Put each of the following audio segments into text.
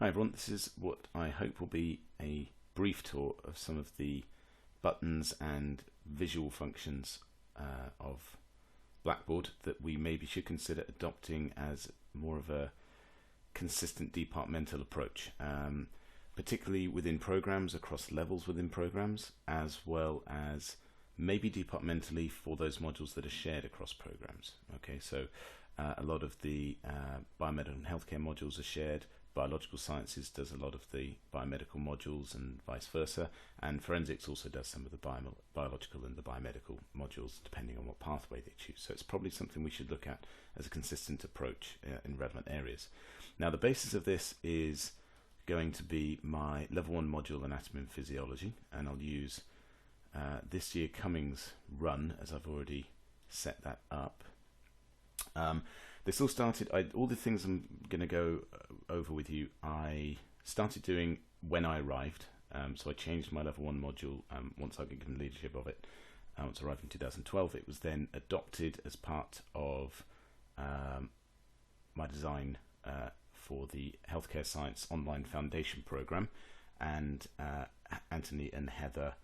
Hi everyone, this is what I hope will be a brief tour of some of the buttons and visual functions of Blackboard that we maybe should consider adopting as more of a consistent departmental approach, particularly within programs, across levels within programs, as well as maybe departmentally for those modules that are shared across programs. Okay, so a lot of the biomedical and healthcare modules are shared. Biological sciences does a lot of the biomedical modules and vice versa, and forensics also does some of the biological and the biomedical modules depending on what pathway they choose. So it's probably something we should look at as a consistent approach in relevant areas. Now the basis of this is going to be my level 1 module, anatomy and physiology, and I'll use this year Cummings run as I've already set that up. This all started, all the things I'm going to go over with you, I started doing when I arrived. So I changed my level 1 module once I got given leadership of it. Once I arrived in 2012, it was then adopted as part of my design for the Healthcare Science Online Foundation program, and Anthony and Heather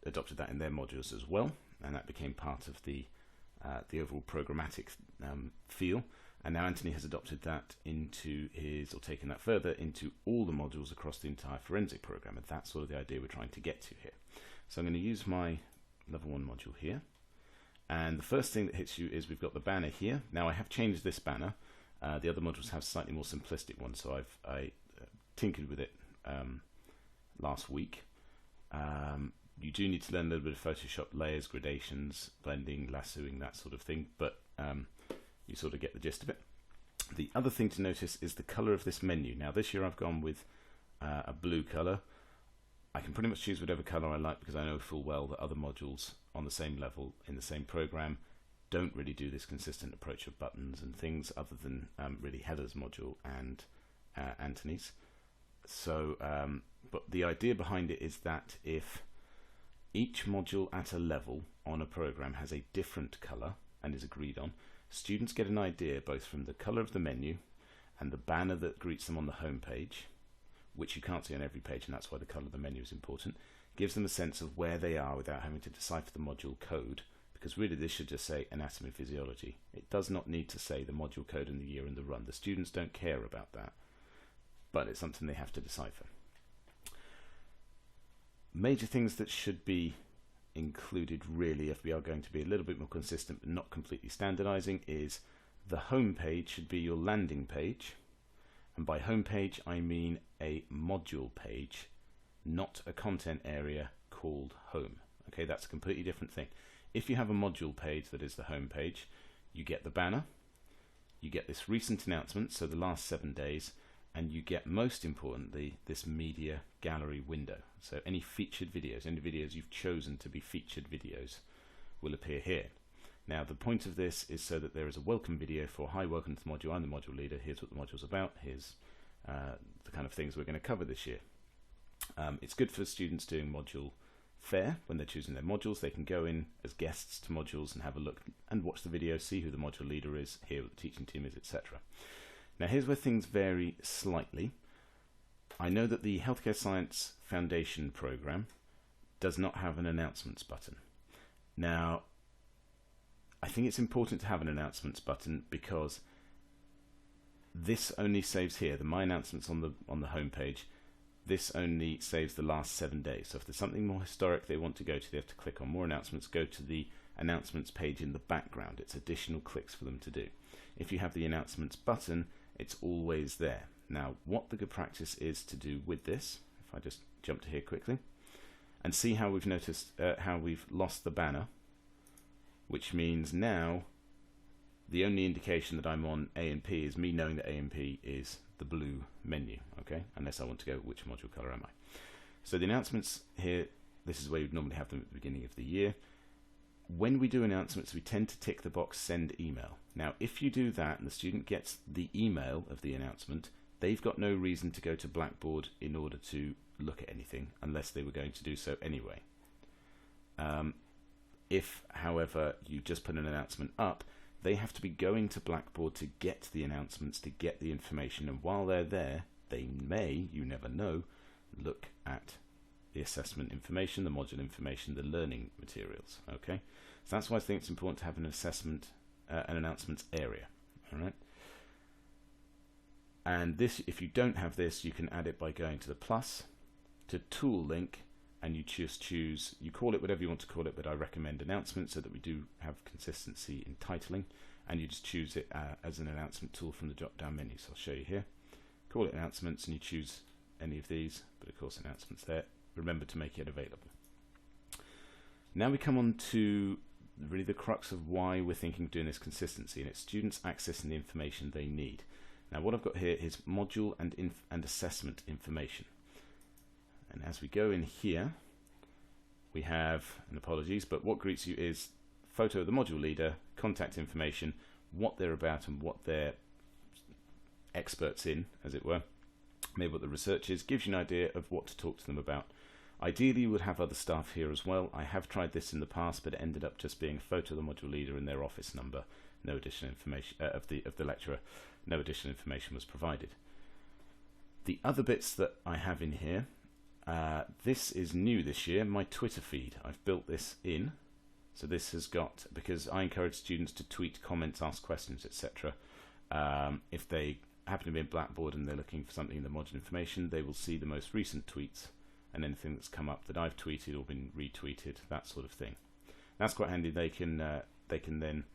adopted that in their modules as well, and that became part of the overall programmatic feel. And now Anthony has adopted that into his, or taken that further into all the modules across the entire forensic program, and that's sort of the idea we're trying to get to here. So I'm going to use my level 1 module here, and the first thing that hits you is we've got the banner here. Now I have changed this banner. The other modules have slightly more simplistic ones, so I tinkered with it last week. You do need to learn a little bit of Photoshop, layers, gradations, blending, lassoing, that sort of thing, but you sort of get the gist of it. The other thing to notice is the color of this menu. Now this year I've gone with a blue color. I can pretty much choose whatever color I like because I know full well that other modules on the same level in the same program don't really do this consistent approach of buttons and things, other than really Heather's module and Anthony's. So, but the idea behind it is that if each module at a level on a program has a different color and is agreed on, students get an idea both from the color of the menu and the banner that greets them on the home page, which you can't see on every page, and that's why the color of the menu is important. Gives them a sense of where they are without having to decipher the module code, because really this should just say anatomy and physiology. It does not need to say the module code and the year and the run. The students don't care about that, but it's something they have to decipher. Major things that should be included, really, if we are going to be a little bit more consistent but not completely standardizing, is the home page should be your landing page, and by home page I mean a module page, not a content area called home. Okay, that's a completely different thing. If you have a module page that is the home page, you get the banner, you get this recent announcement, so the last 7 days, and you get, most importantly, this media gallery window. So any featured videos, any videos you've chosen to be featured videos, will appear here. Now the point of this is so that there is a welcome video for, hi, welcome to the module, I'm the module leader, here's what the module's about, here's the kind of things we're going to cover this year. It's good for students doing module fair. When they're choosing their modules, they can go in as guests to modules and have a look and watch the video, see who the module leader is, hear what the teaching team is, etc. Now here's where things vary slightly. I know that the Healthcare Science Foundation program does not have an announcements button. Now I think it's important to have an announcements button because this only saves here, the My Announcements on the home page. This only saves the last 7 days. So if there's something more historic they want to go to, they have to click on More Announcements, go to the announcements page in the background. It's additional clicks for them to do. If you have the announcements button, it's always there. Now what the good practice is to do with this, if I just jump to here quickly, and see how we've noticed how we've lost the banner, which means now the only indication that I'm on A and P is me knowing that A and P is the blue menu, okay, unless I want to go which module color am I. So the announcements here, this is where you'd normally have them at the beginning of the year. When we do announcements, we tend to tick the box send email. Now if you do that and the student gets the email of the announcement, they've got no reason to go to Blackboard in order to look at anything unless they were going to do so anyway. If however you just put an announcement up, they have to be going to Blackboard to get the announcements, to get the information, and while they're there, they may, you never know, look at the assessment information, the module information, the learning materials. Okay, so that's why I think it's important to have an assessment, an announcements area. All right, and this, if you don't have this, you can add it by going to the plus, to tool link, and you just choose, you call it whatever you want to call it, but I recommend announcements so that we do have consistency in titling, and you just choose it as an announcement tool from the drop down menu. So I'll show you here. Call it announcements, and you choose any of these, but of course announcements there. Remember to make it available. Now we come on to really the crux of why we're thinking of doing this consistency, and it's students accessing the information they need. Now what I've got here is module and assessment information. And as we go in here, we have, and apologies, but what greets you is photo of the module leader, contact information, what they're about and what they're experts in, as it were, maybe what the research is, gives you an idea of what to talk to them about. Ideally you would have other staff here as well. I have tried this in the past, but it ended up just being a photo of the module leader and their office number, no additional information of the lecturer, no additional information was provided. The other bits that I have in here, this is new this year, my Twitter feed. I've built this in, so this has got, because I encourage students to tweet, comments, ask questions, etc. If they happen to be in Blackboard and they're looking for something in the module information, they will see the most recent tweets and anything that's come up that I've tweeted or been retweeted, that sort of thing. That's quite handy. They can then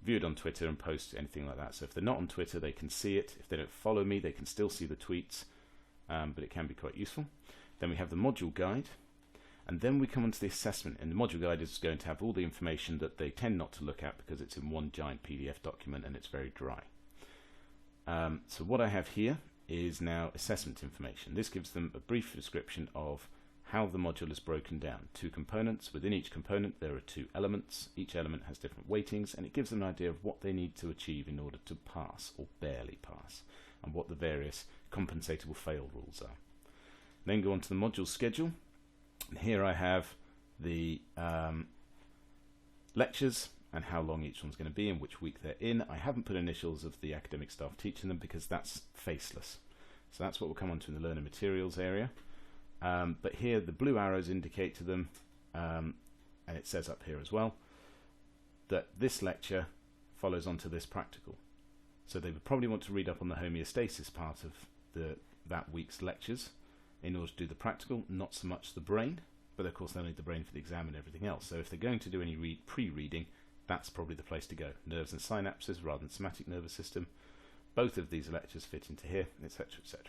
view it on Twitter and post anything like that. So if they're not on Twitter, they can see it. If they don't follow me, they can still see the tweets, but it can be quite useful. Then we have the module guide, and then we come on to the assessment, and the module guide is going to have all the information that they tend not to look at because it's in one giant PDF document and it's very dry. So what I have here is now assessment information. This gives them a brief description of how the module is broken down. 2 components. Within each component there are 2 elements. Each element has different weightings, and it gives them an idea of what they need to achieve in order to pass or barely pass, and what the various compensatable fail rules are. Then go on to the module schedule, and here I have the lectures and how long each one's going to be and which week they're in. I haven't put initials of the academic staff teaching them because that's faceless. So that's what we'll come on to in the learning materials area. But here the blue arrows indicate to them, and it says up here as well, that this lecture follows on to this practical. So they would probably want to read up on the homeostasis part of that week's lectures in order to do the practical, not so much the brain, but of course they'll need the brain for the exam and everything else. So if they're going to do any pre-reading, that's probably the place to go. Nerves and synapses rather than somatic nervous system. Both of these lectures fit into here, etc., etc.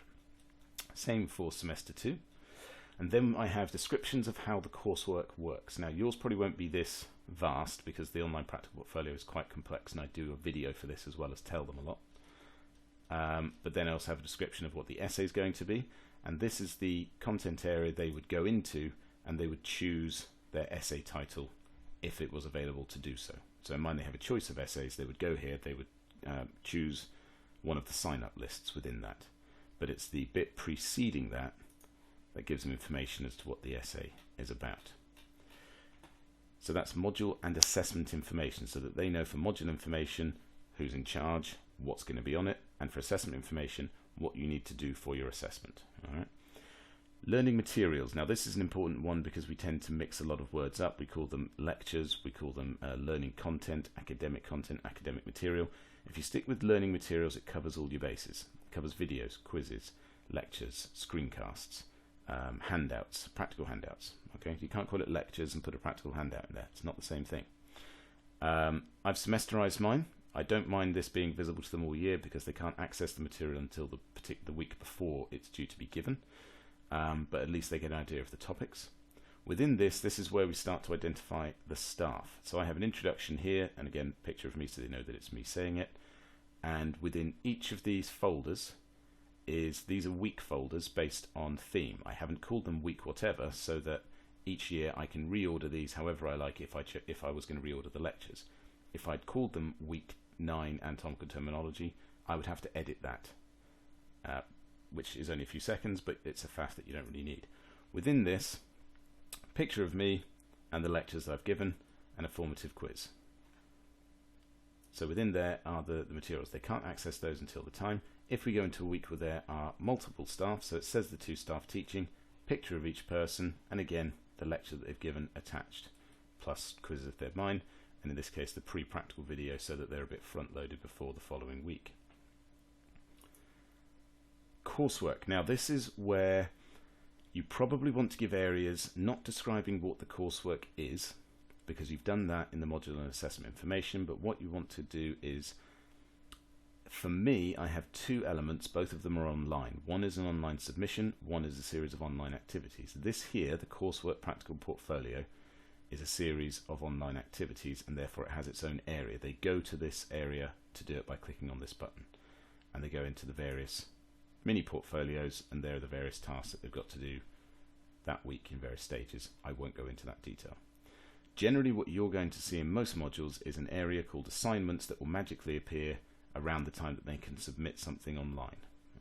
Same for semester 2. And then I have descriptions of how the coursework works. Now yours probably won't be this vast because the online practical portfolio is quite complex, and I do a video for this as well as tell them a lot. But then I also have a description of what the essay is going to be, and this is the content area they would go into, and they would choose their essay title if it was available to do so. So in mine they have a choice of essays. They would go here, they would choose one of the sign-up lists within that. But it's the bit preceding that that gives them information as to what the essay is about. So that's module and assessment information, so that they know for module information who's in charge, what's going to be on it, and for assessment information what you need to do for your assessment. All right. Learning materials. Now this is an important one because we tend to mix a lot of words up. We call them lectures, we call them learning content, academic material. If you stick with learning materials, it covers all your bases. It covers videos, quizzes, lectures, screencasts, handouts, practical handouts. Okay, you can't call it lectures and put a practical handout in there. It's not the same thing. I've semesterized mine. I don't mind this being visible to them all year because they can't access the material until the week before it's due to be given. But at least they get an idea of the topics. Within this is where we start to identify the staff. So I have an introduction here, and again, picture of me so they know that it's me saying it. And within each of these folders these are week folders based on theme. I haven't called them week whatever, so that each year I can reorder these however I like if I was going to reorder the lectures. If I'd called them week 9 anatomical terminology, I would have to edit that, which is only a few seconds, but it's a faff that you don't really need. Within this, picture of me and the lectures that I've given, and a formative quiz. So within there are the materials. They can't access those until the time. If we go into a week where there are multiple staff, so it says the 2 staff teaching, picture of each person, and again the lecture that they've given attached, plus quizzes if they're mine, and in this case the pre-practical video so that they're a bit front-loaded before the following week. Coursework. Now this is where you probably want to give areas not describing what the coursework is, because you've done that in the module and assessment information, but what you want to do is, for me, I have 2 elements, both of them are online. One is an online submission, one is a series of online activities. This here, the Coursework Practical Portfolio, is a series of online activities, and therefore it has its own area. They go to this area to do it by clicking on this button, and they go into the various mini portfolios, and there are the various tasks that they've got to do that week in various stages. I won't go into that detail. Generally what you're going to see in most modules is an area called assignments that will magically appear around the time that they can submit something online.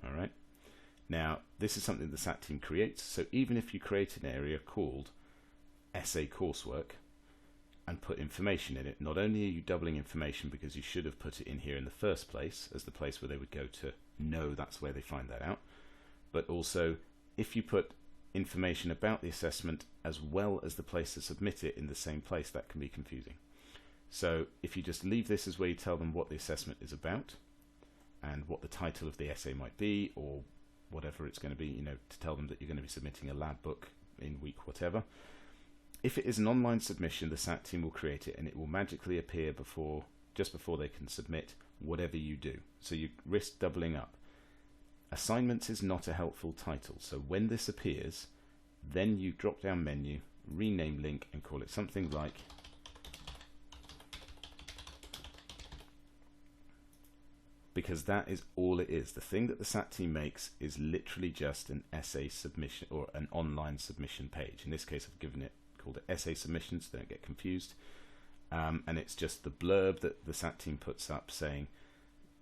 Alright. Now this is something the SAT team creates, so even if you create an area called Essay Coursework and put information in it, not only are you doubling information because you should have put it in here in the first place as the place where they would go to know that's where they find that out, but also if you put information about the assessment as well as the place to submit it in the same place, that can be confusing. So if you just leave this as where you tell them what the assessment is about and what the title of the essay might be, or whatever it's going to be, you know, to tell them that you're going to be submitting a lab book in week whatever. If it is an online submission, the SAT team will create it and it will magically appear just before they can submit whatever you do. So you risk doubling up. Assignments is not a helpful title, so when this appears, then you drop down menu, rename link, and call it something like because that is all it is. The thing that the SAT team makes is literally just an essay submission or an online submission page. In this case I've given it called it essay submissions, so don't get confused, and it's just the blurb that the SAT team puts up saying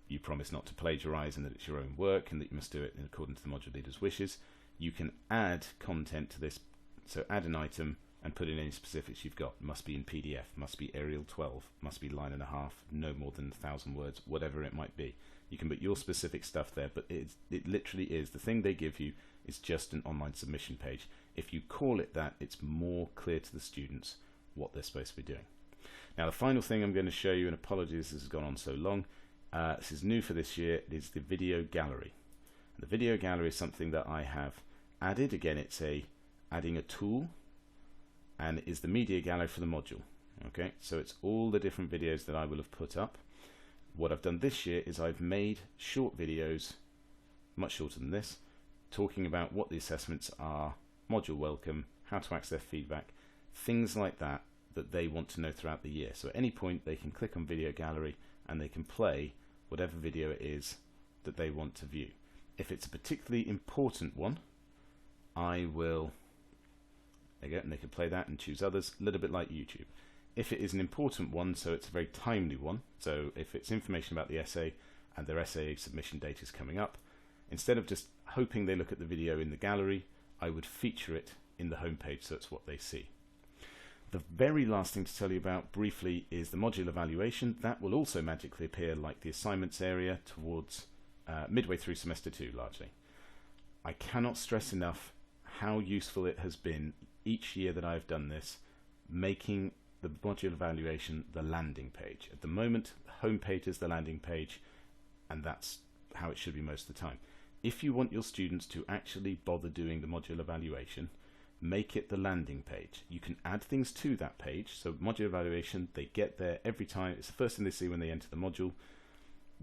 you promise not to plagiarize and that it's your own work and that you must do it in accordance to the module leader's wishes. You can add content to this, so add an item and put in any specifics you've got. Must be in PDF, must be Arial 12, must be line and a half, no more than 1,000 words, whatever it might be. You can put your specific stuff there, but it literally is, the thing they give you is just an online submission page. If you call it that, it's more clear to the students what they're supposed to be doing. Now the final thing I'm going to show you, and apologies this has gone on so long, this is new for this year, it is the video gallery. The video gallery is something that I have added. Again, it's adding a tool, and it is the media gallery for the module. Okay, so it's all the different videos that I will have put up. What I've done this year is I've made short videos, much shorter than this, talking about what the assessments are, module welcome, how to access feedback, things like that that they want to know throughout the year. So at any point they can click on video gallery and they can play whatever video it is that they want to view. If it's a particularly important one, I will, there you go, and they can play that and choose others, a little bit like YouTube. If it is an important one, so it's a very timely one, so if it's information about the essay and their essay submission date is coming up, instead of just hoping they look at the video in the gallery, I would feature it in the homepage so it's what they see. The very last thing to tell you about briefly is the module evaluation. That will also magically appear like the assignments area towards midway through semester 2 largely. I cannot stress enough how useful it has been each year that I've done this, making the module evaluation the landing page. At the moment, the home page is the landing page, and that's how it should be most of the time. If you want your students to actually bother doing the module evaluation, make it the landing page. You can add things to that page. So module evaluation, they get there every time. It's the first thing they see when they enter the module.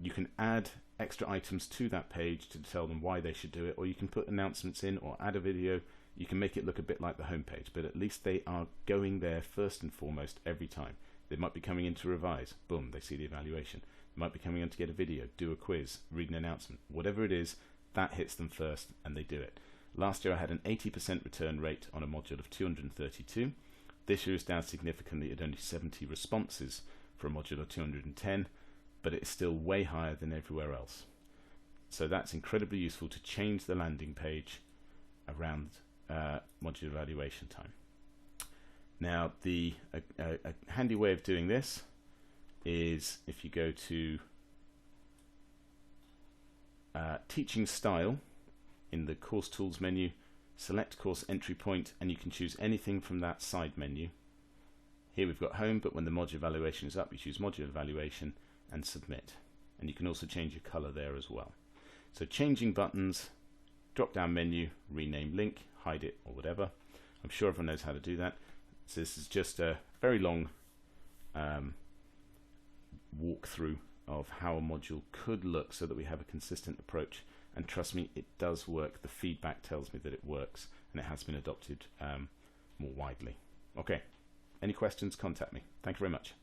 You can add extra items to that page to tell them why they should do it, or you can put announcements in or add a video. You can make it look a bit like the home page, but at least they are going there first and foremost every time. They might be coming in to revise, boom, they see the evaluation. They might be coming in to get a video, do a quiz, read an announcement. Whatever it is, that hits them first and they do it. Last year I had an 80% return rate on a module of 232. This year is down significantly at only 70 responses for a module of 210, but it's still way higher than everywhere else. So that's incredibly useful to change the landing page around module evaluation time. Now a handy way of doing this is if you go to Teaching Style in the Course Tools menu, select Course Entry Point, and you can choose anything from that side menu. Here we've got Home, but when the module evaluation is up, you choose Module Evaluation and Submit. And you can also change your color there as well. So changing buttons, drop down menu, rename link, hide it or whatever. I'm sure everyone knows how to do that. So this is just a very long walkthrough of how a module could look so that we have a consistent approach. And trust me, it does work. The feedback tells me that it works, and it has been adopted more widely. Okay, any questions, contact me. Thank you very much.